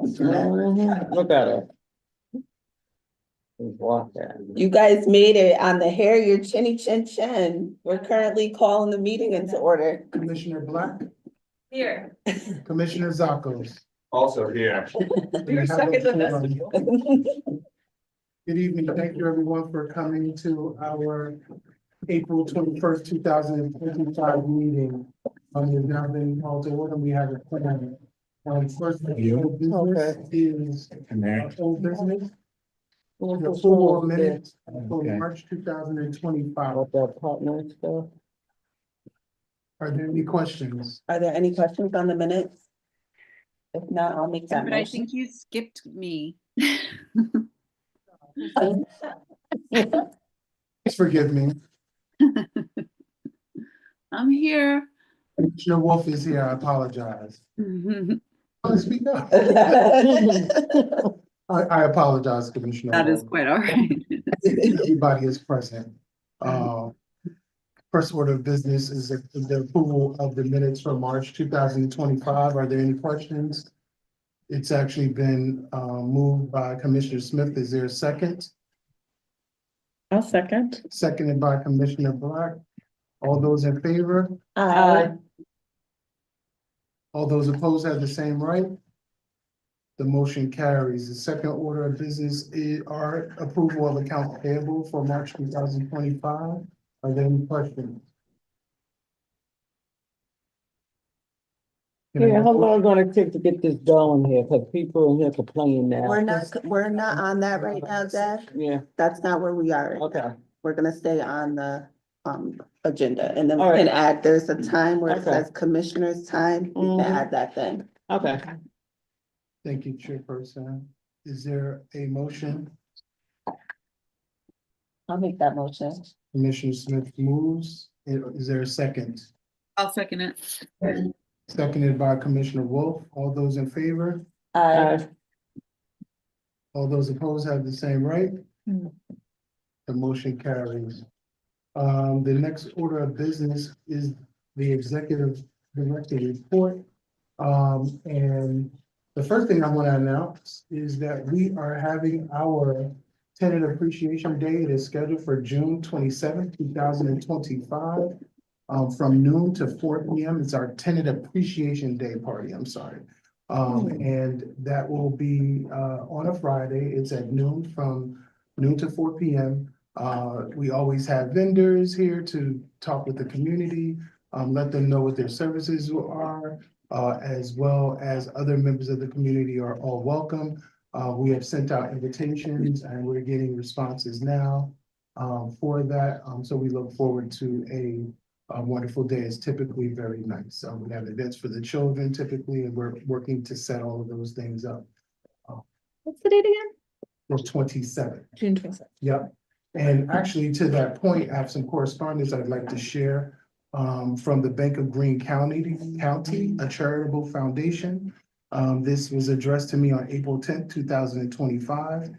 Look at her. Walk that. You guys made it on the hair, your chinny chin chin. We're currently calling the meeting into order. Commissioner Black, Here. Commissioner Zakos. Also here. You're second the best. Good evening. Thank you everyone for coming to our April 21st, 2025 meeting. We've now been called to order. We have a plan. First, old business is old business. The full minutes for March 2025. What that partner stuff? Are there any questions? Are there any questions on the minutes? If not, I'll make that But I motion. think you skipped me. Please forgive me. I'm here. Commissioner Wolf is here. I apologize. That Speak up. I apologize, Commissioner. is Wolf. quite all right. Everybody is present. First order of business is the approval of the minutes for March 2025. Are there any questions? It's actually been moved by Commissioner Smith. Is there a second? I'll second. Seconded by Commissioner Black. All those in favor? Aye. All those opposed have the same right? The motion carries. The second order of business is our approval of accounts payable for March 2025. Are there any questions? Yeah, how long gonna take to get this done here? Cause people in here complaining now. We're not on that right now, Jack. Yeah, That's not where we are. okay, We're gonna stay on the agenda and then we All right. can add, there's a time where it Okay. says commissioners time, we can Mhm. add that then. okay. Thank you, Chairperson. Is there a motion? I'll make that motion. Commissioner Smith moves. Is there a second? I'll second it. Seconded by Commissioner Wolf. All those in favor? Aye. All those opposed have the same right? Hmm. The motion carries. The next order of business is the executive director report. And the first thing I want to announce is that we are having our Tenant Appreciation Day. It is scheduled for June 27th, 2025. From noon to 4 p.m. It's our Tenant Appreciation Day party, I'm sorry. And that will be on a Friday. It's at noon, from noon to 4 p.m. We always have vendors here to talk with the community, let them know what their services are, as well as other members of the community are all welcome. We have sent out invitations and we're getting responses now for that. So we look forward to a wonderful day. It's typically very nice. We have events for the children typically, and we're working to set all of those things up. What's the date again? The 27th. June 27th. Yep. And actually, to that point, I have some correspondence I'd like to share from the Bank of Greene County, a charitable foundation. This was addressed to me on April 10th, 2025.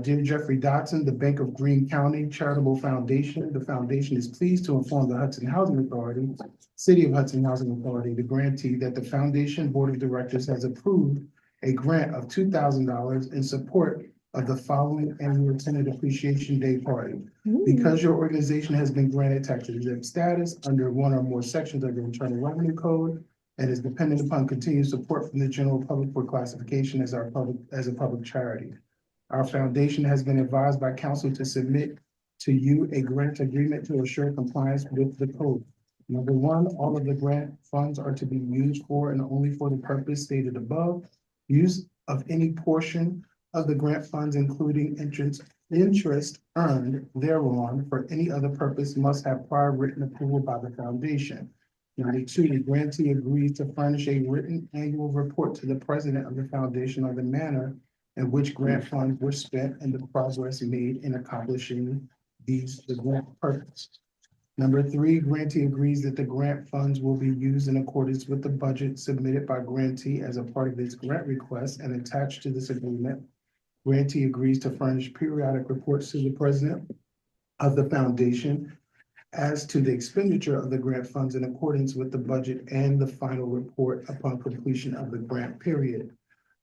Dear Jeffrey Dotson, the Bank of Greene County Charitable Foundation. The foundation is pleased to inform the Hudson Housing Authority, City of Hudson Housing Authority, the grantee, that the foundation board of directors has approved a grant of $2,000 in support of the following annual Tenant Appreciation Day party. Because your organization has been granted tax exempt status under one or more sections of the Internal Revenue Code and is dependent upon continued support from the general public for classification as a public charity. Our foundation has been advised by council to submit to you a grant agreement to assure compliance with the code. Number one, all of the grant funds are to be used for and only for the purpose stated above. Use of any portion of the grant funds, including interest earned thereon for any other purpose, must have prior written approval by the foundation. Number two, the grantee agrees to furnish a written annual report to the president of the foundation on the manner in which grant funds were spent and the progress made in accomplishing the grant purpose. Number three, grantee agrees that the grant funds will be used in accordance with the budget submitted by grantee as a part of its grant request, and attached to this agreement, grantee agrees to furnish periodic reports to the president of the foundation as to the expenditure of the grant funds in accordance with the budget and the final report upon completion of the grant period.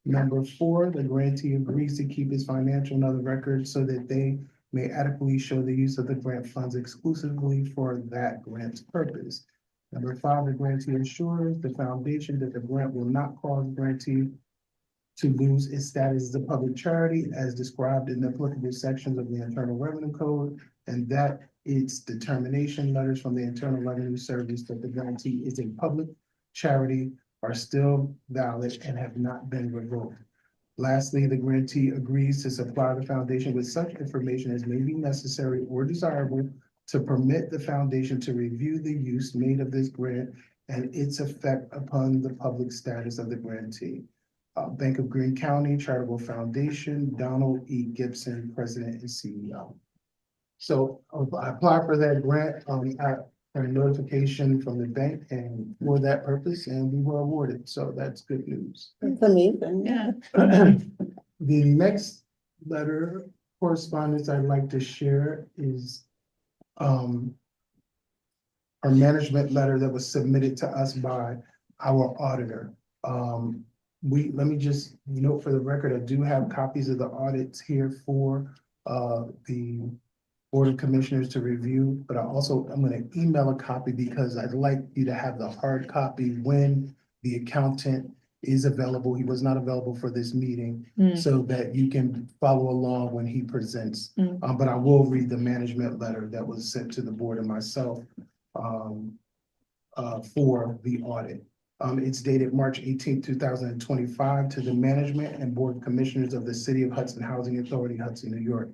Number 4, the grantee agrees to keep his financial and other records so that they may adequately show the use of the grant funds exclusively for that grant's purpose. Number 5, the grantee assures the foundation that the grant will not cause grantee to lose its status as a public charity as described in the applicable sections of the Internal Revenue Code, and that its determination letters from the Internal Revenue Service that the grantee is a public charity are still valid and have not been revoked. Lastly, the grantee agrees to supply the foundation with such information as may be necessary or desirable to permit the foundation to review the use made of this grant and its effect upon the public status of the grantee. Bank of Greene County Charitable Foundation, Donald E. Gibson, President and CEO. So I applied for that grant, I got a notification from the bank and for that purpose, and we were awarded, so that's good news. It's amazing. Yeah. The next letter correspondence I'd like to share is our management letter that was submitted to us by our auditor. Let me just note for the record, I do have copies of the audits here for the Board of Commissioners to review, but I'm gonna email a copy because I'd like you to have the hard copy when the accountant is available. He was not available for this meeting, so that you can follow along when he presents. But I will read the management letter that was sent to the board and myself for the audit. It's dated March 18th, 2025 to the management and board of commissioners of the City of Hudson Housing Authority, Hudson, New York.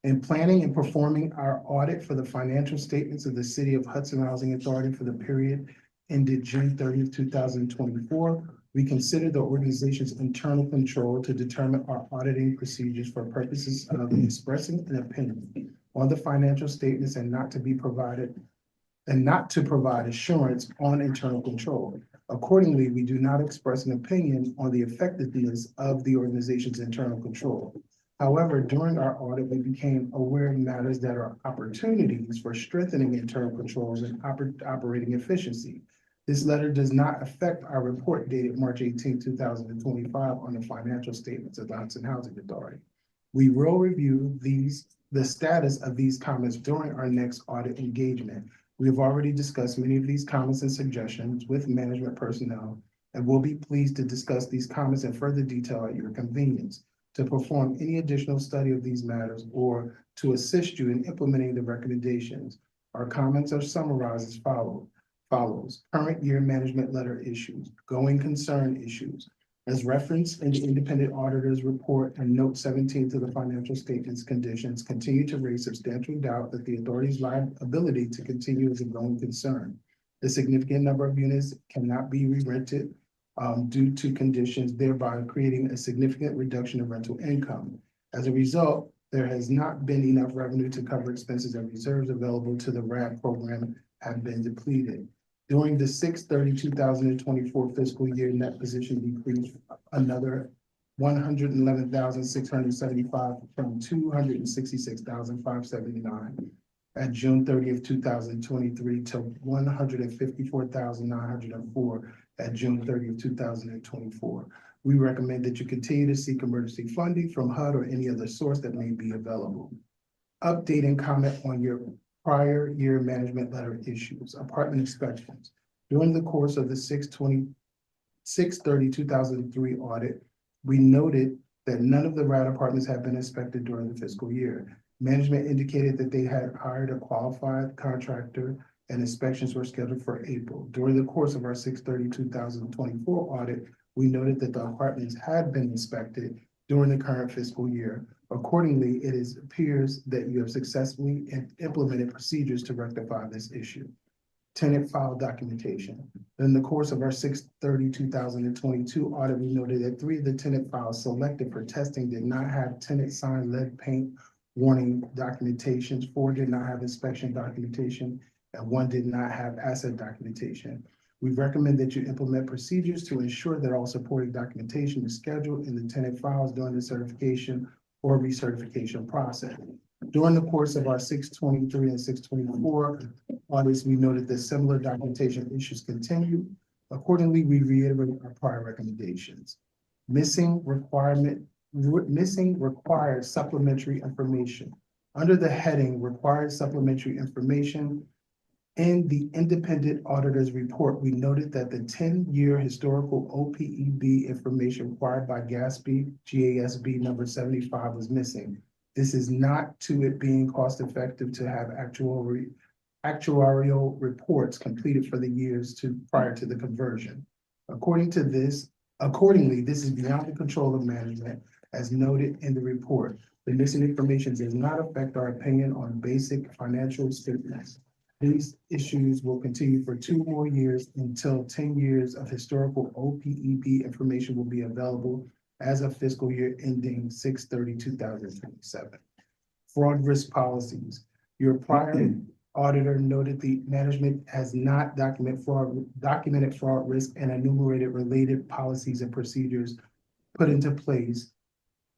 In planning and performing our audit for the financial statements of the City of Hudson Housing Authority for the period ended June 30th, 2024, we consider the organization's internal control to determine our auditing procedures for purposes of expressing an opinion on the financial statements and not to provide assurance on internal control. Accordingly, we do not express an opinion on the effectiveness of the organization's internal control. However, during our audit, we became aware of matters that are opportunities for strengthening internal controls and operating efficiency. This letter does not affect our report dated March 18, 2025 on the financial statements of the Hudson Housing Authority. We will review the status of these comments during our next audit engagement. We have already discussed many of these comments and suggestions with management personnel and will be pleased to discuss these comments in further detail at your convenience. To perform any additional study of these matters or to assist you in implementing the recommendations, our comments are summarized as follows. Current year management letter issues, going concern issues. As referenced in the independent auditor's report and note 17 to the financial statements conditions continue to raise substantial doubt that the authority's liability to continue is a going concern. A significant number of units cannot be re-rented due to conditions, thereby creating a significant reduction of rental income. As a result, there has not been enough revenue to cover expenses and reserves available to the RAD program have been depleted. During the 6/30/2024 fiscal year, net position decreased another 111,675 from 266,579 at June 30th, 2023 to 154,904 at June 30th, 2024. We recommend that you continue to seek emergency funding from HUD or any other source that may be available. Update and comment on your prior year management letter issues, apartment inspections. During the course of the 6/30/2003 audit, we noted that none of the RAD apartments had been inspected during the fiscal year. Management indicated that they had hired a qualified contractor and inspections were scheduled for April. During the course of our 6/30/2024 audit, we noted that the apartments had been inspected during the current fiscal year. Accordingly, it appears that you have successfully implemented procedures to rectify this issue. Tenant file documentation. In the course of our 6/30/2022 audit, we noted that 3 of the tenant files selected for testing did not have tenant sign lead paint warning documentations, 4 did not have inspection documentation, and 1 did not have asset documentation. We recommend that you implement procedures to ensure that all supporting documentation is scheduled in the tenant files during the certification or recertification process. During the course of our 6/23 and 6/24 audits, we noted that similar documentation issues continue. Accordingly, we reiterate our prior recommendations. missing required supplementary information. Under the heading required supplementary information, in the independent auditor's report, we noted that the 10-year historical OPEB information required by GASB number 75 was missing. This is not to it being cost effective to have actuarial reports completed for the years prior to the conversion. Accordingly, this is beyond the control of management, as noted in the report. The missing information does not affect our opinion on basic financial statements. These issues will continue for 2 more years until 10 years of historical OPEB information will be available as of fiscal year ending 6/30/2027. Fraud risk policies. Your prior auditor noted the management has not documented fraud risk and enumerated related policies and procedures put into place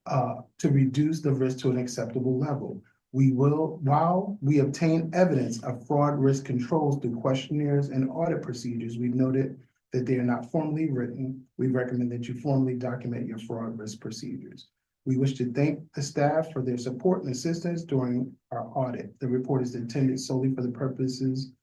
to reduce the risk to an acceptable level. While we obtain evidence of fraud risk controls through questionnaires and audit procedures, we've noted that they are not formally written. We recommend that you formally document your fraud risk procedures. We wish to thank the staff for their support and assistance during our audit. The report is intended solely for the purposes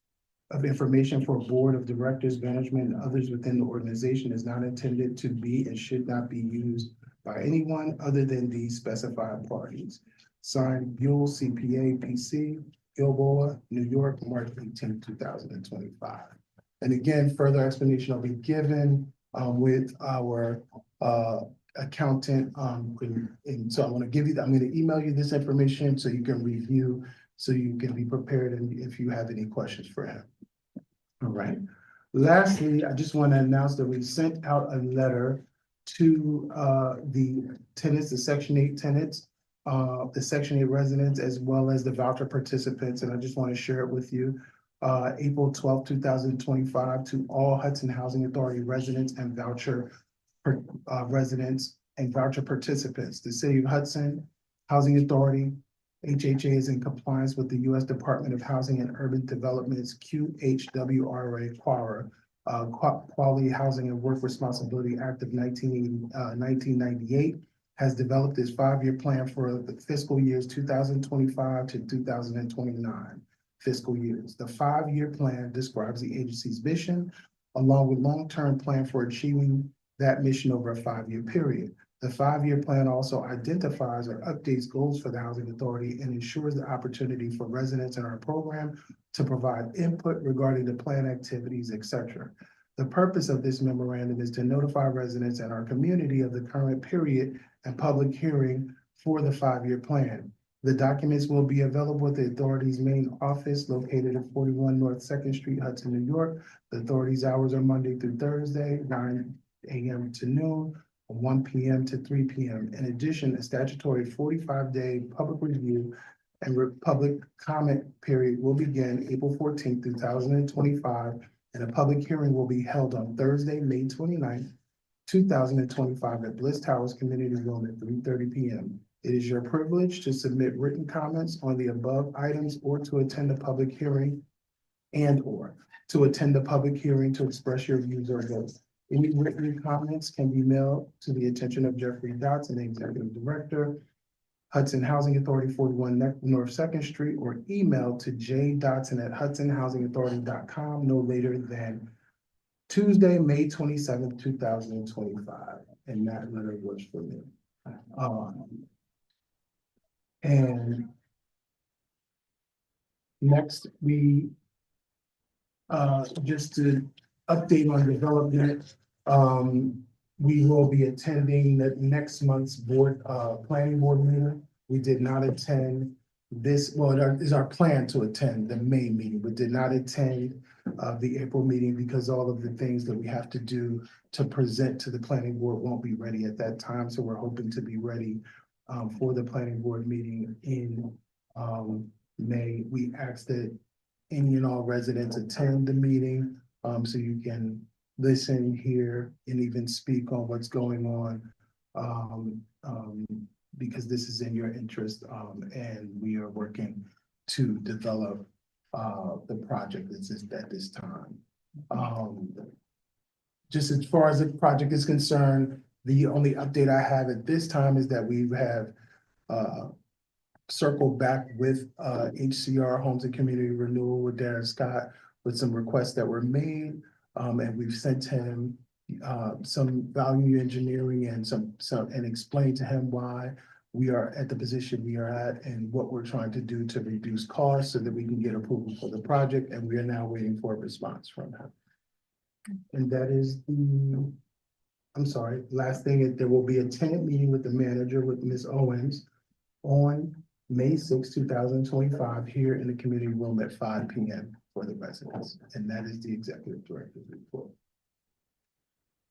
of information for board of directors, management, and others within the organization. Is not intended to be and should not be used by anyone other than the specified parties. Signed, Buell CPA PC, Gilboa, New York, March 18, 2025. And again, further explanation will be given with our accountant. And so I'm going to email you this information so you can review, so you can be prepared and if you have any questions for him. All right. Lastly, I just want to announce that we sent out a letter to the tenants, the Section 8 tenants, the Section 8 residents, as well as the voucher participants. And I just want to share it with you. April 12, 2025, to all Hudson Housing Authority residents and voucher participants. The City of Hudson Housing Authority, HHA, is in compliance with the U.S. Department of Housing and Urban Development's QHWRA Quality Housing and Work Responsibility Act of 1998, has developed its 5-year plan for the fiscal years 2025 to 2029 fiscal years. The 5-year plan describes the agency's mission, along with long-term plan for achieving that mission over a 5-year period. The 5-year plan also identifies or updates goals for the Housing Authority and ensures the opportunity for residents in our program to provide input regarding the plan activities, etc. The purpose of this memorandum is to notify residents in our community of the current period and public hearing for the 5-year plan. The documents will be available at the authority's main office located at 41 North 2nd Street, Hudson, New York. The authority's hours are Monday through Thursday, 9 a.m. to noon, 1 p.m. to 3 p.m. In addition, a statutory 45-day public review and public comment period will begin April 14, 2025, and a public hearing will be held on Thursday, May 29, 2025 at Bliss Towers Community Room at 3:30 p.m. It is your privilege to submit written comments on the above items or to attend a public hearing or to express your views or votes. Any written comments can be mailed to the attention of Jeffrey Dotson, Executive Director, Hudson Housing Authority, 41 North 2nd Street, or emailed to jdotson@hudsonhousingauthority.com no later than Tuesday, May 27, 2025. And that letter was for me. And next, we just to update on development, we will be attending the next month's planning board meeting. We did not attend this, well, it is our plan to attend the May meeting, but did not attend the April meeting because all of the things that we have to do to present to the planning board won't be ready at that time. So we're hoping to be ready for the planning board meeting in May. We ask that any and all residents attend the meeting so you can listen, hear, and even speak on what's going on because this is in your interest and we are working to develop the project at this time. Just as far as the project is concerned, The only update I have at this time is that we have circled back with HCR Homes and Community Renewal with Darren Scott with some requests that were made. And we've sent him some value engineering and and explained to him why we are at the position we are at and what we're trying to do to reduce costs so that we can get approval for the project. And we are now waiting for a response from him. And that is I'm sorry, last thing is there will be a tenant meeting with the manager with Ms. Owens on May 6, 2025, here in the community room at 5 p.m. for the residents. And that is the executive director's report.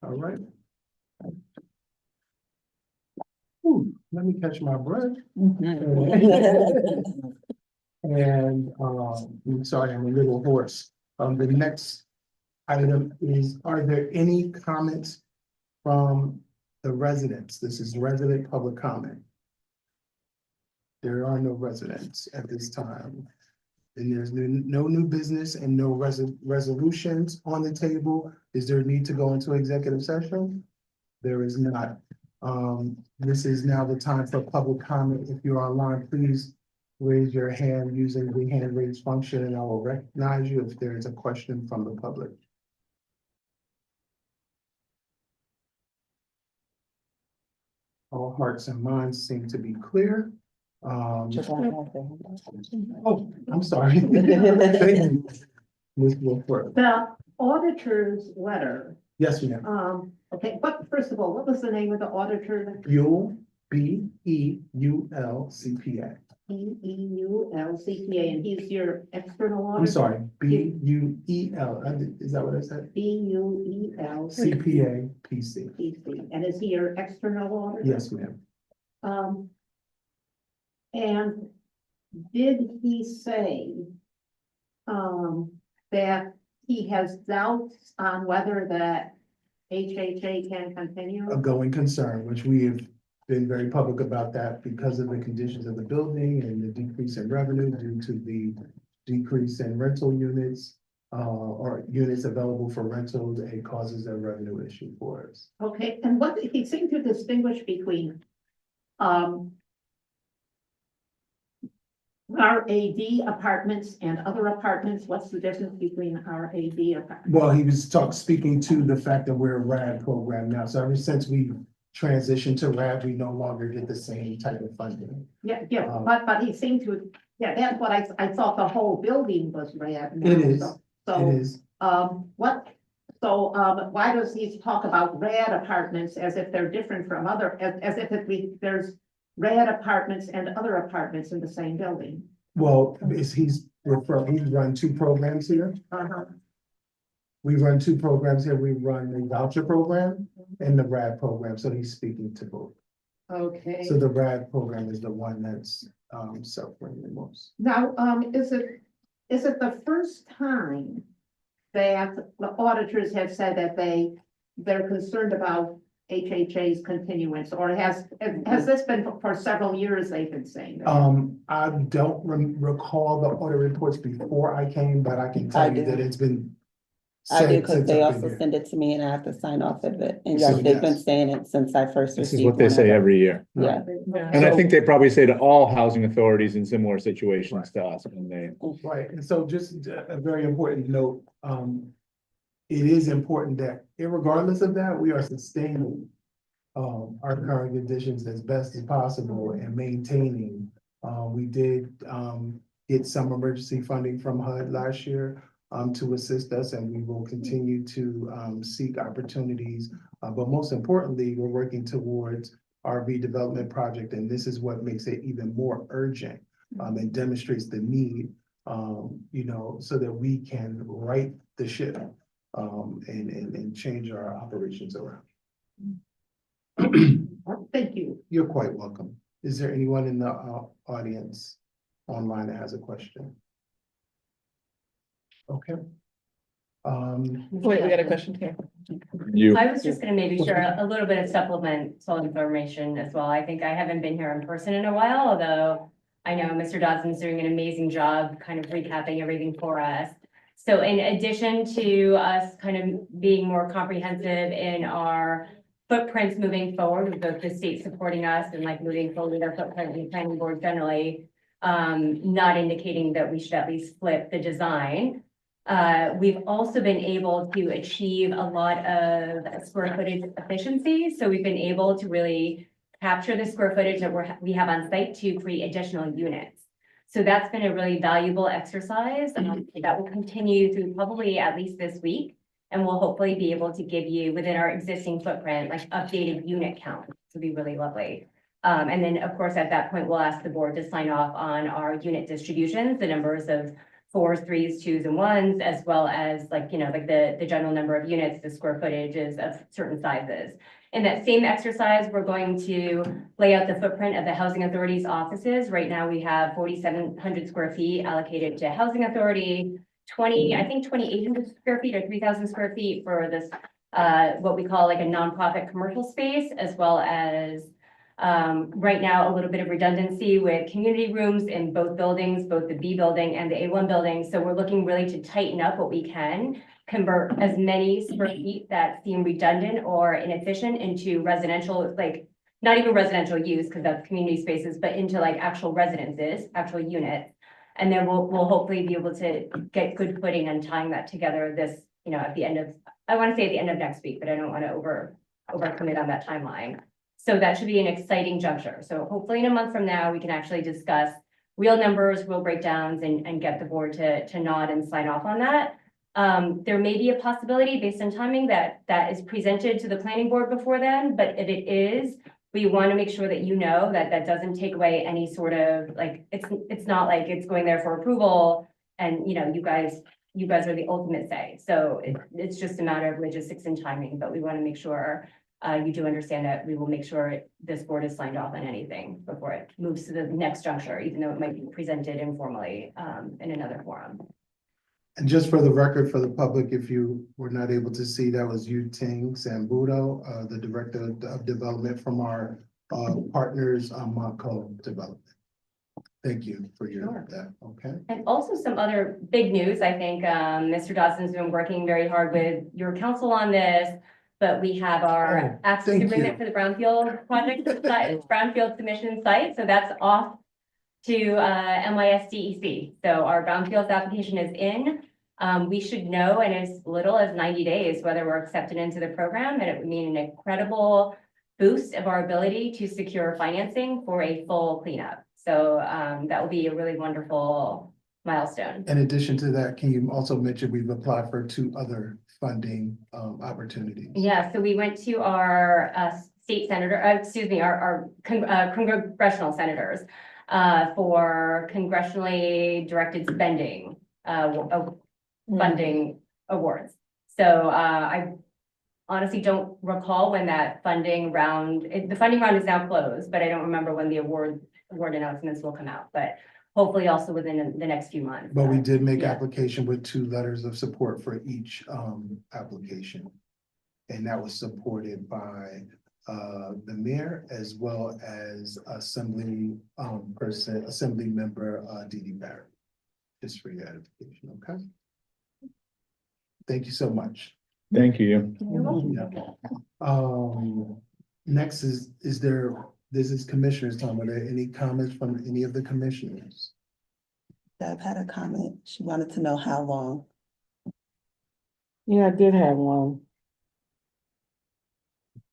All right. Ooh, let me catch my breath. And I'm sorry, I'm a little hoarse. The next item is, are there any comments from the residents? This is resident public comment. There are no residents at this time. And there's no new business and no resolutions on the table. Is there a need to go into executive session? There is not. This is now the time for public comment. If you're online, please raise your hand using the hand raise function and I will recognize you if there is a question from the public. All hearts and minds seem to be clear. Oh, I'm sorry. Thank you, Ms. Wolford. The auditor's letter, Yes, ma'am. okay, but first of all, what was the name of the auditor? Buell, B-E-U-L-C-P-A. B-E-U-L-C-P-A, and he's your external auditor? I'm sorry, B-U-E-L, is that what I said? B-U-E-L. C-P-A, P-C. P-C, and is he your external auditor? Yes, ma'am. And did he say, that he has doubts on whether that HHA can continue? A going concern, which we have been very public about that because of the conditions of the building and the decrease in revenue due to the decrease in rental units or units available for rentals. It causes a revenue issue for us. Okay, and what, he seemed to distinguish between, RAD apartments and other apartments. What's the difference between RAD apartments? Well, he was speaking to the fact that we're a RAD program now. So ever since we transitioned to RAD, we no longer get the same type of funding. Yeah, but he seemed to, yeah, that's what I thought the whole building was RAD now. It is. So, It is. why does he talk about RAD apartments as if they're different from other, as if there's RAD apartments and other apartments in the same building? Well, he's run two programs here. Uh-huh. We run two programs here. We run the voucher program and the RAD program. So he's speaking to both. Okay. So the RAD program is the one that's suffering the most. Now, is it the first time that the auditors have said that they're concerned about HHA's continuance, or has this been for several years they've been saying that? I don't recall the audit reports before I came, but I can I tell you do. that it's been. I do, said because since they I've been also here. send it to me and I have to sign off of it. And So, yes, they've been yes. saying it since I first This received. is what they one of say them. every year. Yeah. And I think they probably say to all housing authorities in similar situations to us when they. Right, and so just a very important note, it is important that irregardless of that, we are sustaining our current conditions as best as possible and maintaining. We did get some emergency funding from HUD last year to assist us, and we will continue to seek opportunities. But most importantly, we're working towards our redevelopment project, and this is what makes it even more urgent and demonstrates the need, so that we can right the ship and change our operations around. Thank you. You're quite welcome. Is there anyone in the audience online that has a question? Okay. Wait, we got a question here. You, I was just gonna maybe share a little bit of supplemental information as well. I think I haven't been here in person in a while, although I know Mr. Dodson's doing an amazing job kind of recapping everything for us. So in addition to us kind of being more comprehensive in our footprints moving forward with both the state supporting us and like moving forward with our footprint and planning board generally, not indicating that we should at least flip the design. We've also been able to achieve a lot of square footage efficiency. So we've been able to really capture the square footage that we have on site to create additional units. So that's been a really valuable exercise that will continue through probably at least this week. And we'll hopefully be able to give you within our existing footprint, like updated unit count. This will be really lovely. And then of course, at that point, we'll ask the board to sign off on our unit distributions, the numbers of 4s, 3s, 2s, and 1s, as well as like, like the general number of units, the square footages of certain sizes. In that same exercise, we're going to lay out the footprint of the housing authority's offices. Right now, we have 4,700 square feet allocated to housing authority, 2,800 square feet or 3,000 square feet for this, what we call like a nonprofit commercial space, as well as right now, a little bit of redundancy with community rooms in both buildings, both the B building and the A1 building. So we're looking really to tighten up what we can, convert as many square feet that seem redundant or inefficient into residential, like not even residential use because that's community spaces, but into like actual residences, actual units. And then we'll hopefully be able to get good footing on tying that together this, at the end of, I want to say at the end of next week, but I don't want to overcommit on that timeline. So that should be an exciting juncture. So hopefully in a month from now, we can actually discuss real numbers, real breakdowns, and get the board to nod and sign off on that. There may be a possibility based on timing that is presented to the planning board before then, but if it is, we want to make sure that that doesn't take away any sort of like, it's not like it's going there for approval and you guys are the ultimate say. So it's just a matter of logistics and timing, but we want to make sure you do understand that we will make sure this board is signed off on anything before it moves to the next juncture, even though it might be presented informally in another forum. And just for the record, for the public, if you were not able to see, that was Yu Ting Sambudo, the Director of Development from our partners on Montco Development. Thank you for that, okay? And also some other big news, I think Mr. Dodson's been working very hard with your council on this, but we have our access agreement for the Brownfield project, Brownfield submission site, so that's off to MISDEC. So our Brownfields application is in. We should know in as little as 90 days whether we're accepted into the program, and it would mean an incredible boost of our ability to secure financing for a full cleanup. So that will be a really wonderful milestone. In addition to that, can you also mention we've applied for 2 other funding opportunities? Yeah, so we went to our state senator, our congressional senators for congressionally directed spending funding awards. So I honestly don't recall when that funding round, the funding round is now closed, but I don't remember when the award announcements will come out, but hopefully also within the next few months. But we did make application with 2 letters of support for each application. And that was supported by the mayor as well as Assembly member Dee Barrett. Just for your edification, okay? Thank you so much. Thank you. Next this is commissioners' time. Are there any comments from any of the commissioners? Deb had a comment. She wanted to know how long. Yeah, I did have one.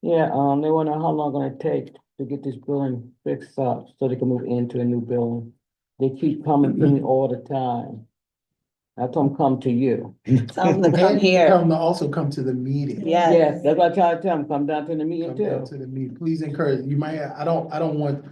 Yeah, they wanna know how long gonna take to get this building fixed up so they can move into a new building. They keep coming to me all the time. I told them come to you. Tell them to come And here. tell them to also come to the meeting. Yes. Yes, that's what I try to tell them, come down to the meeting Come down too. to the meeting. Please encourage, you might, I don't want,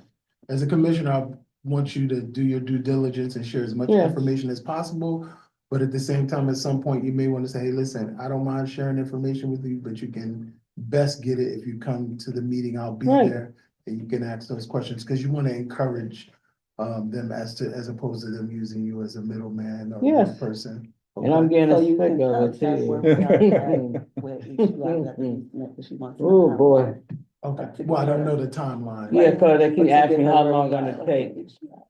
as a commissioner, I want you to do your due diligence and share as much Yes. information as possible. But at the same time, at some point, you may want to say, hey, listen, I don't mind sharing information with you, but you can best get it if you come to the meeting. I'll be Right. there and you can ask those questions because you want to encourage them as opposed to them using you as a middleman or Yes. one person. And I'm getting So a you sick can of it tell where too. we are at, where each level that she wants to know Oh, how boy. long. Okay, well, I don't know the timeline. Yeah, cause they But keep to asking get how her long where we gonna are. take.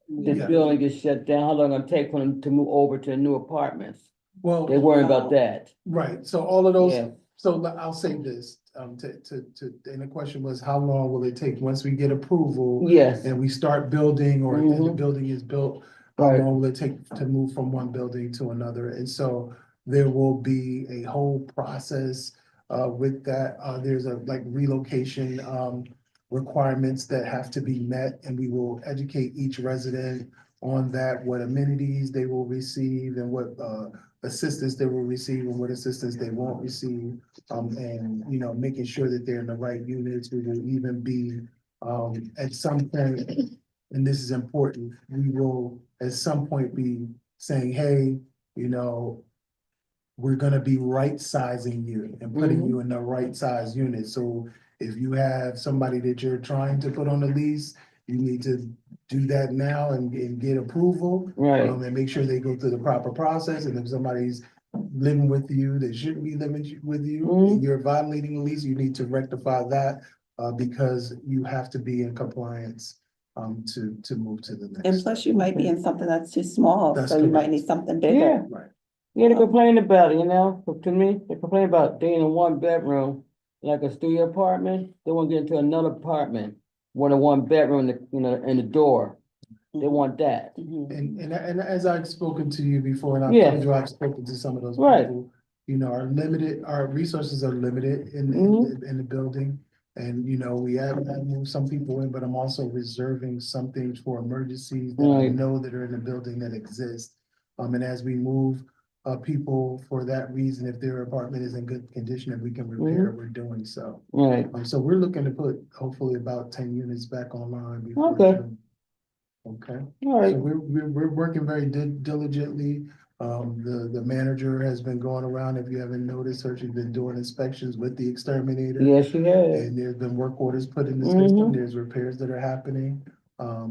This Yeah. building gets shut down, how long gonna take for them to move over to new apartments? Well, They worry about that. right, so all of those, Yeah. So I'll say this, and the question was, how long will it take once we get approval? Yes, And we start building, or then the Mhm. building is built, how Right. long will it take to move from one building to another? And so there will be a whole process with that. There's a like relocation requirements that have to be met, and we will educate each resident on that, what amenities they will receive and what assistance they will receive and what assistance they won't receive. And, you know, making sure that they're in the right units. We will even be at some point, and this is important, we will at some point be saying, hey, you know, we're gonna be right sizing you and putting Mhm. you in the right size unit. So if you have somebody that you're trying to put on the lease, you need to do that now and get approval. Right. And make sure they go through the proper process. And if somebody's living with you that shouldn't be living with you, and Mhm. you're violating the lease, you need to rectify that because you have to be in compliance to move to the next. And step. plus you might be in something that's too small, That's so you might correct. need something Yeah. bigger. Right. Yeah, they complain about it, you know, to me, they complain about being in one bedroom, like a studio apartment, they want to get into another apartment. Want a one bedroom, you know, in the door, they want that, Mhm. And as I've spoken to you before, and I've Yes. told you, I've spoken to some of those Right. people. You know, our resources are limited in the building. And, you know, I've moved some people in, but I'm also reserving some things for emergencies that I Right. know that are in the building that exist. And as we move, people for that reason, if their apartment is in good condition, if we can repair, we're doing so. right, So we're looking to put hopefully about 10 units back online before Okay. June. Okay. all right, So we're working very diligently. The manager has been going around, if you haven't noticed her, she's been doing inspections with the exterminator. yes, you have, And there's been work orders put in the system, Mhm. there's repairs that are happening.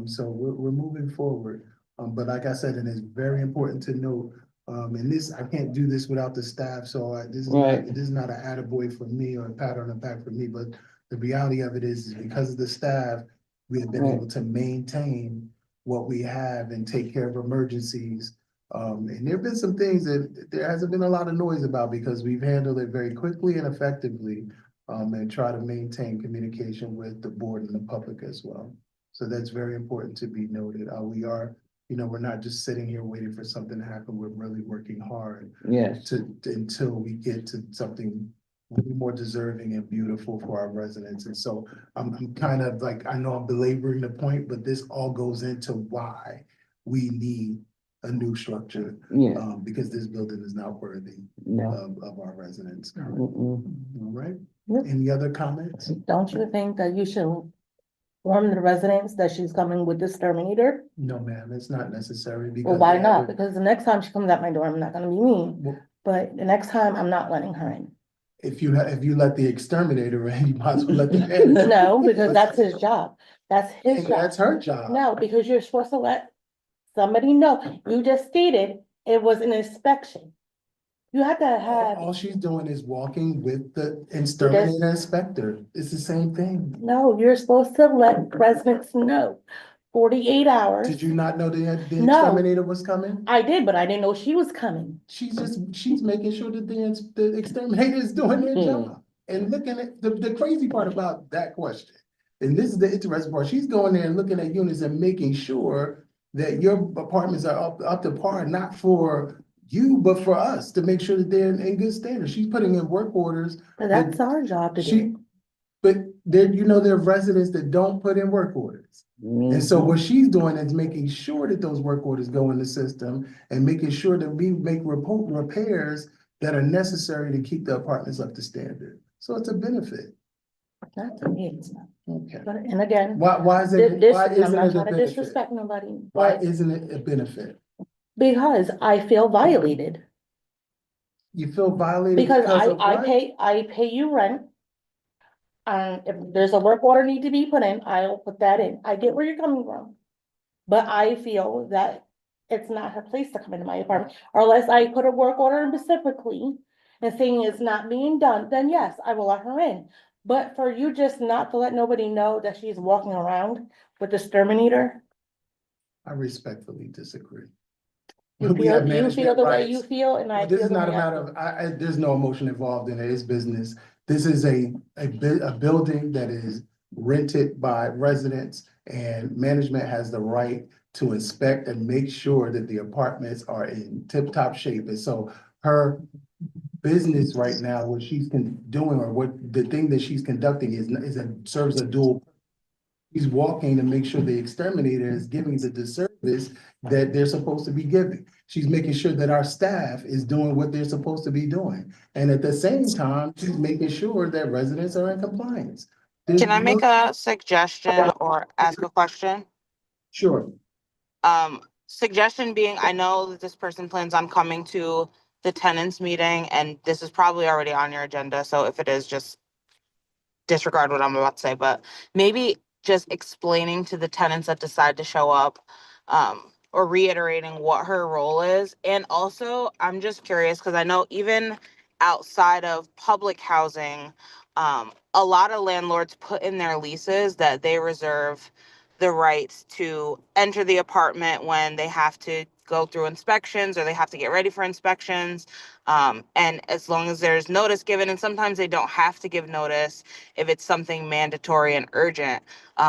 So we're moving forward. But like I said, and it's very important to note, and this, I can't do this without the staff, so Right. this is not an attaboy for me or a pat on the back for me, but the reality of it is because of the staff, we have been Right. able to maintain what we have and take care of emergencies. And there've been some things that there hasn't been a lot of noise about because we've handled it very quickly and effectively. And try to maintain communication with the board and the public as well. So that's very important to be noted. We are, you know, we're not just sitting here waiting for something to happen. We're really working hard yes, until we get to something really more deserving and beautiful for our residents. And so I'm kind of like, I know I'm belaboring the point, but this all goes into why we need a new structure. yeah, Because this building is not worthy no, of our residents. All mm-mm, right. Yep. Any other comments? Don't you think that you should warn the residents that she's coming with the exterminator? No, ma'am, it's not necessary because. Well, why they have not? a- Because the next time she comes at my door, I'm not gonna be mean, Well, but the next time I'm not letting her in. if you let the exterminator in, you might as well let the manager. No, because that's his job. That's his And job. that's her job. No, because you're supposed to let somebody know. You just stated it was an inspection. You have to have, All she's doing is walking with the exterminator inspector. It's the same thing. no, you're supposed to let residents know. 48 hours. Did you not know the No. exterminator was coming? I did, but I didn't know she was coming. She's making sure that the exterminator is doing their job. And looking at the crazy part about that question, and this is the interesting part, she's going there and looking at units and making sure that your apartments are up to par, not for you, but for us, to make sure that they're in good standards. She's putting in work orders. But that's our job to She, do. but there, you know, there are residents that don't put in work orders. And so what she's doing is making sure that those work orders go in the system and making sure that we make repairs that are necessary to keep the apartments up to standard. So it's a benefit. Not to me, it's not. Okay. But, and again, Why is it, this, why and I'm isn't not it a trying to benefit? disrespect nobody, Why but isn't it a benefit? because I feel violated. You feel violated Because because of what? I pay you rent. And if there's a work order need to be put in, I'll put that in. I get where you're coming from. But I feel that it's not her place to come into my apartment, or unless I put a work order in specifically and saying it's not being done, then yes, I will let her in. But for you just not to let nobody know that she's walking around with the exterminator, I respectfully disagree. You We have feel management the way you rights. feel, and I This feel is the not a way I matter feel. of, there's no emotion involved in it, it's business. This is a building that is rented by residents, and management has the right to inspect and make sure that the apartments are in tip-top shape. And so her business right now, what she's doing, or what the thing that she's conducting serves a dual. He's walking to make sure the exterminator is giving the service that they're supposed to be giving. She's making sure that our staff is doing what they're supposed to be doing. And at the same time, she's making sure that residents are in compliance. Can I make a suggestion or ask a question? Sure. Suggestion being, I know that this person plans on coming to the tenants meeting, and this is probably already on your agenda, so if it is, just disregard what I'm about to say, but maybe just explaining to the tenants that decide to show up, or reiterating what her role is. And also, I'm just curious, because I know even outside of public housing, a lot of landlords put in their leases that they reserve the right to enter the apartment when they have to go through inspections or they have to get ready for inspections. And as long as there's notice given, and sometimes they don't have to give notice if it's something mandatory and urgent.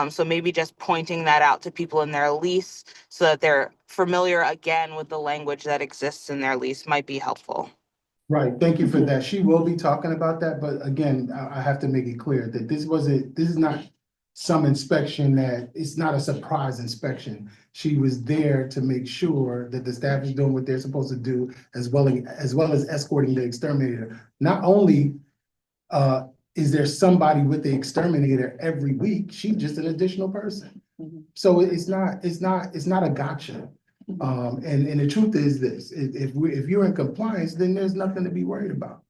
So maybe just pointing that out to people in their lease so that they're familiar again with the language that exists in their lease might be helpful. Right, thank you for that. She will be talking about that, but again, I have to make it clear that this is not some inspection, that it's not a surprise inspection. She was there to make sure that the staff is doing what they're supposed to do, as well as escorting the exterminator. Not only is there somebody with the exterminator every week, she's just an additional person. So it's not a gotcha. And the truth is this, if you're in compliance, then there's nothing to be worried about.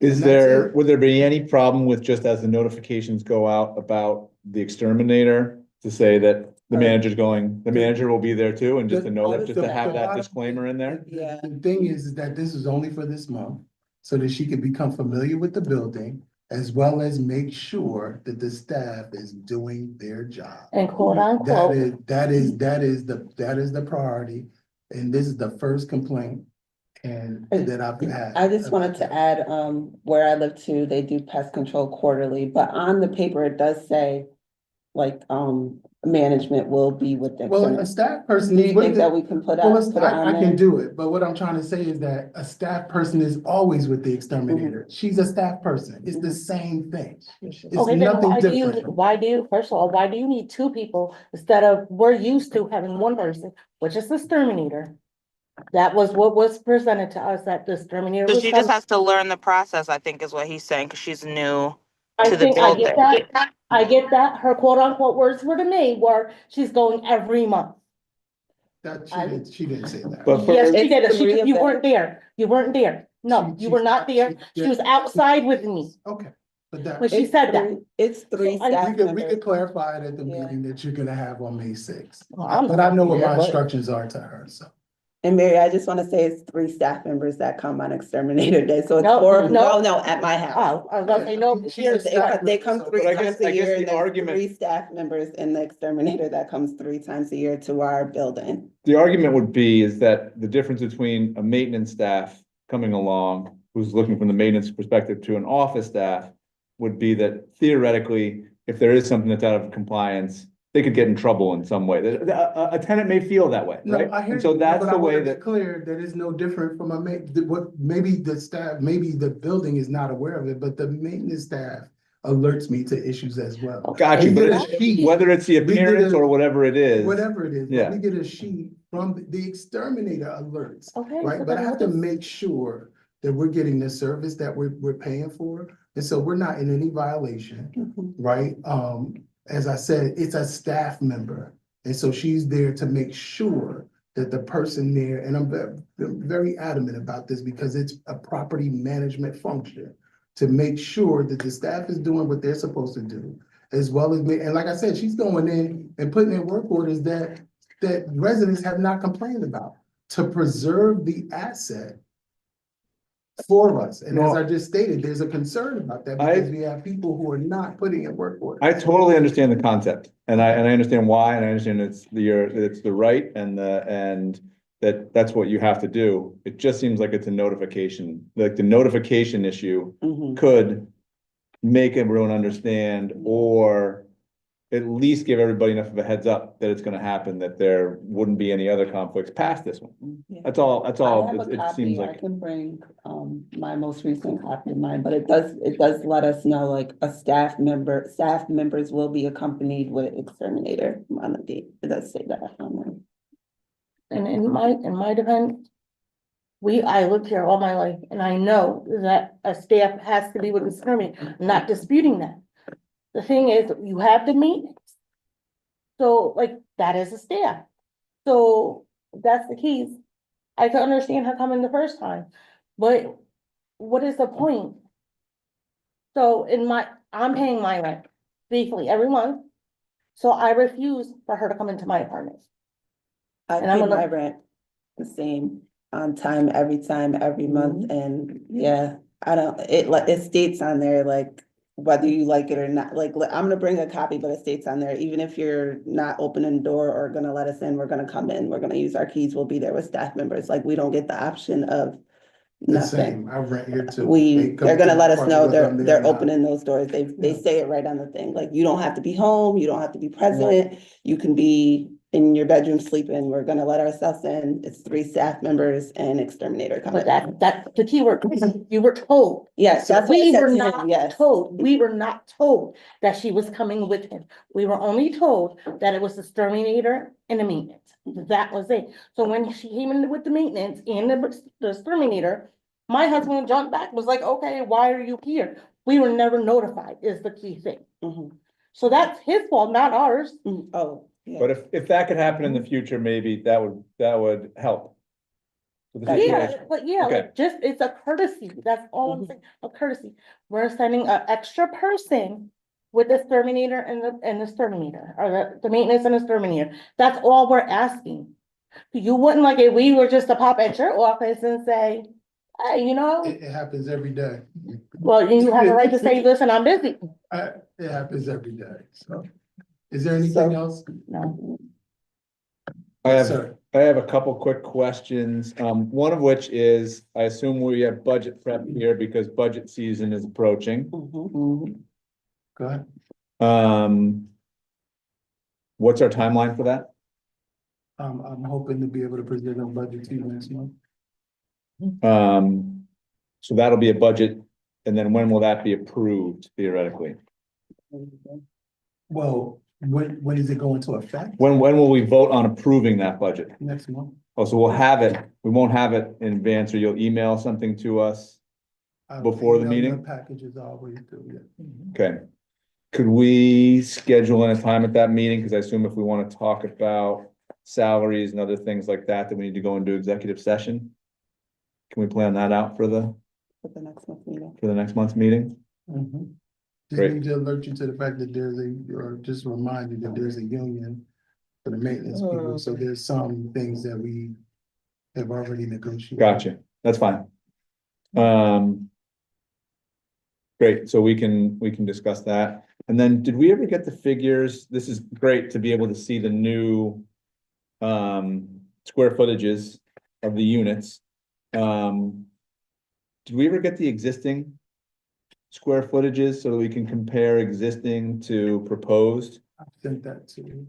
Is And that's there, it. would there be any problem with, just as the notifications go out about the exterminator, to say that the manager will be there too, and just to know that, just to have that disclaimer in there? Yeah. The thing is that this is only for this month, so that she can become familiar with the building, as well as make sure that the staff is doing their job. And quote unquote. That is the priority, and this is the first complaint and that I've had. I just wanted to add, where I live too, they do pest control quarterly, but on the paper, it does say, like, management will be with them. Well, a staff person Do is you with think it. that we can put Well, it on I can there? do it, but what I'm trying to say is that a staff person is always with the exterminator. She's a staff person. It's the same thing. It's Okay, then nothing why different. first of all, why do you need two people instead of, we're used to having one person, which is the exterminator? That was what was presented to us, that the exterminator So was she just coming. has to learn the process, I think is what he's saying, because she's new I to the think, I building. get that, I get that, her quote unquote words were to me were, she's going every month. That she didn't say that. But Yes, for, she did, It's three of you them. weren't there, no, you were not there, she was outside with me Okay, but that. when she said that. It's three So I- staff We could members. clarify it at the Yeah. meeting that you're gonna have on May 6th. Well, I'm But I know what not my here, but- instructions are to her, so. And Mary, I just want to say it's 3 staff members that come on exterminator day, so it's No, 4, no. no, at my house. Oh, I was gonna say, no, She's a staff They come member, 3 But I guess- times a I guess year, the and there's argument- 3 staff members in the exterminator that comes 3 times a year to our building. the argument would be is that the difference between a maintenance staff coming along, who's looking from the maintenance perspective, to an office staff, would be that theoretically, if there is something that's out of compliance, they could get in trouble in some way. A tenant may feel that way, No, right? I hear And so you, that's but the I way want to that. be clear that it's no different from maybe the staff, maybe the building is not aware of it, but the maintenance staff alerts me to issues as well. Got you, We but get a it's- sheet, whether it's the We did appearance a- or whatever it is. whatever it is, but Yeah. we get a sheet from the exterminator alerts, Okay. right? so But I then have to we'll just- make sure that we're getting the service that we're paying for. And so we're not in any violation, right? As I said, it's a staff member. And so she's there to make sure that the person there, and I'm very adamant about this because it's a property management function, to make sure that the staff is doing what they're supposed to do, as well as me. And like I said, she's going in and putting in work orders that residents have not complained about, to preserve the asset for us. And as I just stated, there's a concern about that because we have people who are not putting in work orders. I totally understand the concept, and I understand why, and I understand it's the right and that that that's what you have to do. It just seems like it's a notification, like the notification issue Mhm. could make everyone understand, or at least give everybody enough of a heads up that it's gonna happen, that there wouldn't be any other conflicts past this one. Yeah. That's all, I have a it seems copy, I like, can bring, my most recent copy of mine, but it does let us know, like, staff members will be accompanied with exterminator on the date. It does say that on there. And in my defense, I lived here all my life, and I know that a staff has to be with the exterminator, I'm not disputing that. The thing is, you have the maintenance. So like, that is a staff. So that's the case. I can understand her coming the first time, but what is the point? So I'm paying my rent faithfully every month. So I refuse for her to come into my apartment. I And I'm pay gonna- my rent the same on time, every month, and yeah, it states on there, like, whether you like it or not, like, I'm gonna bring a copy, but it states on there, even if you're not opening the door or gonna let us in, we're gonna come in, we're gonna use our keys, we'll be there with staff members, like, we don't get the option of The nothing. same, I rent here too. They come They're gonna to let my us know apartment, whether I'm there or they're not. opening those doors. They Yeah. say it right on the thing, like, you don't have to be home, you don't have to be present, you can be in your bedroom sleeping, we're gonna let ourselves in. It's 3 staff members and exterminator coming. But that's the key word, you were told. Yes, that's what I We said were to him, not yes. told, we were not told that she was coming with him. We were only told that it was the exterminator and the maintenance. That was it. So when she came in with the maintenance and the exterminator, my husband jumped back, was like, okay, why are you here? We were never notified is the key thing. Mhm. So that's his fault, not ours. Oh, yeah. but if that could happen in the future, maybe that would help. with the Yeah, situation. but yeah, Okay. like, just, it's a courtesy, that's all I'm saying, a courtesy. We're sending an extra person with the exterminator and the exterminator, or the maintenance and exterminator, that's all we're asking. You wouldn't like it, we were just to pop at your office and say, hey, It happens every day. well, you have the right to say, listen, I'm busy. It happens every day, so. Is there anything else? No, I Yes, have, sir. I have a couple quick questions, one of which is, I assume we have budget prep here because budget season is approaching. Mhm. Go ahead. What's our timeline for that? I'm hoping to be able to present a budget to you next month. So that'll be a budget, and then when will that be approved theoretically? Well, when does it go into effect? When will we vote on approving that budget? Next month. Oh, so we'll have it, we won't have it in advance, or you'll email something to us? I've Before the emailed meeting? Packages always do, yeah. Okay. Could we schedule in a time at that meeting? Because I assume if we want to talk about salaries and other things like that, that we need to go into executive session? Can we plan that out for the For the next month meeting. next month's meeting? Mhm. Just Great. need to alert you to the fact that or just remind you that there's a union for the maintenance people, so there's some things that we have already negotiated. Gotcha, that's fine. Great, so we can discuss that. And then did we ever get the figures? This is great to be able to see the new square footages of the units. Did we ever get the existing square footages so that we can compare existing to proposed? I sent that to.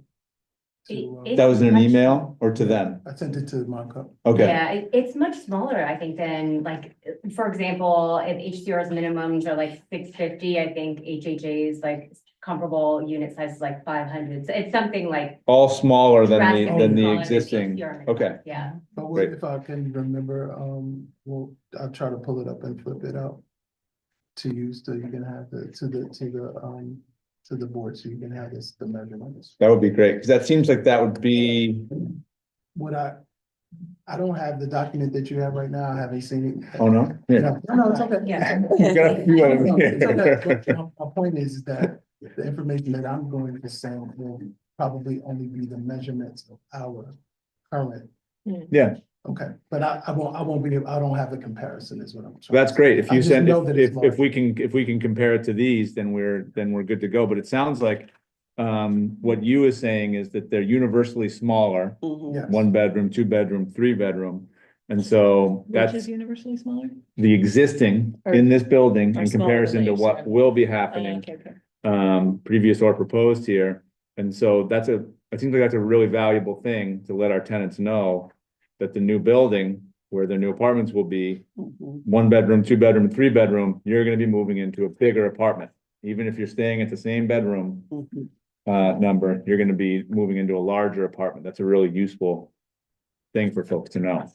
That was in an email or to them? I sent it to Markup. Okay, Yeah, it's much smaller, I think, than like, for example, if HCR's minimums are like 650, I think HHA's like comparable unit size is like 500. So it's something like all smaller than drastically the smaller than existing, HCR minimum. okay. Yeah. But Great. if I can remember, well, I'll try to pull it up and flip it out to you, so you can have to the board, so you can have the measurements. That would be great, because that seems like that would be, What I don't have the document that you have right now, I haven't seen it. oh no? Here. No, it's okay. Yeah. You got a few of them No, it's okay. here. But my point is that the information that I'm going to send will probably only be the measurements of our current. Yeah. Okay, but I won't be, I don't have the comparison is what I'm trying. That's to say. great. If I you just send, know that it's if we larger. can compare it to these, then we're good to go. But it sounds like what you is saying is that they're universally smaller, Mhm. Yes. 1 bedroom, 2 bedroom, 3 bedroom. And so Which that's is universally smaller? the existing in this building Or in smaller than comparison to they what used to. will be Oh, happening. okay, okay. Previous or proposed here. And so I think that's a really valuable thing to let our tenants know that the new building where their new apartments will be, Mhm. 1 bedroom, 2 bedroom, 3 bedroom, you're gonna be moving into a bigger apartment. Even if you're staying at the same bedroom, Mhm. number, you're gonna be moving into a larger apartment. That's a really useful thing for folks to know.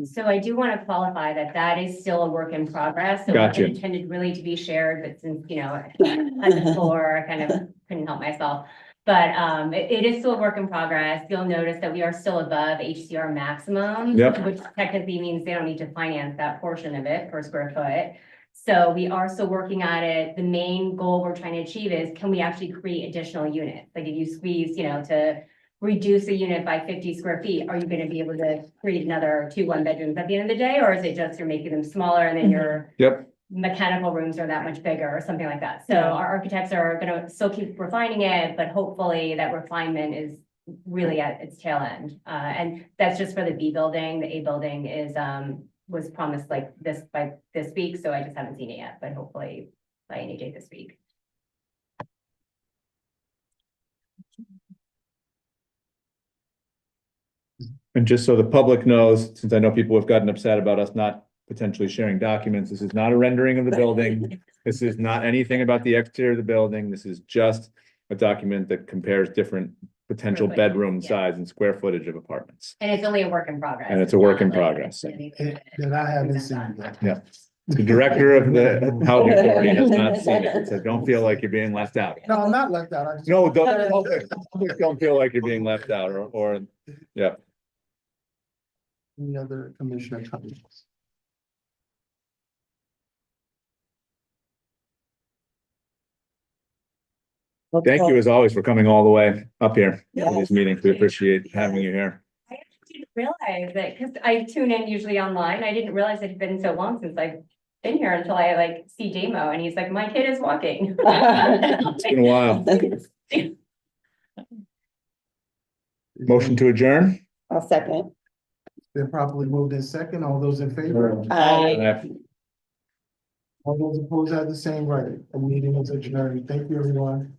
So I do want to qualify that that is still a work in progress. So it Gotcha. wasn't intended really to be shared, but since, you know, on the floor, I kind of couldn't help myself. But it is still a work in progress. You'll notice that we are still above HCR maximum. Yep. Which technically means they don't need to finance that portion of it per square foot. So we are still working at it. The main goal we're trying to achieve is, can we actually create additional units? Like if you squeeze, you know, to reduce a unit by 50 square feet, are you gonna be able to create another 2 1-bedrooms at the end of the day? Or is it just you're making them smaller and then your Yep. mechanical rooms are that much bigger or something like that? So Yeah. our architects are gonna still keep refining it, but hopefully that refinement is really at its tail end. And that's just for the B building. The A building is, was promised like this by this week, so I just haven't seen it yet, but hopefully by any day this week. And just so the public knows, since I know people have gotten upset about us not potentially sharing documents, this is not a rendering of the building. This is not anything about the exterior of the building. This is just a document that compares different potential Square footage, bedroom yeah. size and square footage of apartments. And it's only a work in progress. And it's a work in not like progress. anything. That I haven't seen yet. Yeah. The director of the housing authority has not seen it, so don't feel like you're being left out. No, I'm not left out. I just- No, don't feel like you're being left out or, yeah. Any other commissioner comments? Thank you as always for coming all the way up here for Yes. these meetings. We appreciate having you here. I actually didn't realize that, because I tune in usually online. I didn't realize it had been so long since I've been here until I like see Damo and he's like, my kid is walking. It's been a while. Motion to adjourn? I'll second. Been properly moved in second. All those in favor? Aye. All those opposed have the same right. The meeting is adjourned. Thank you, everyone.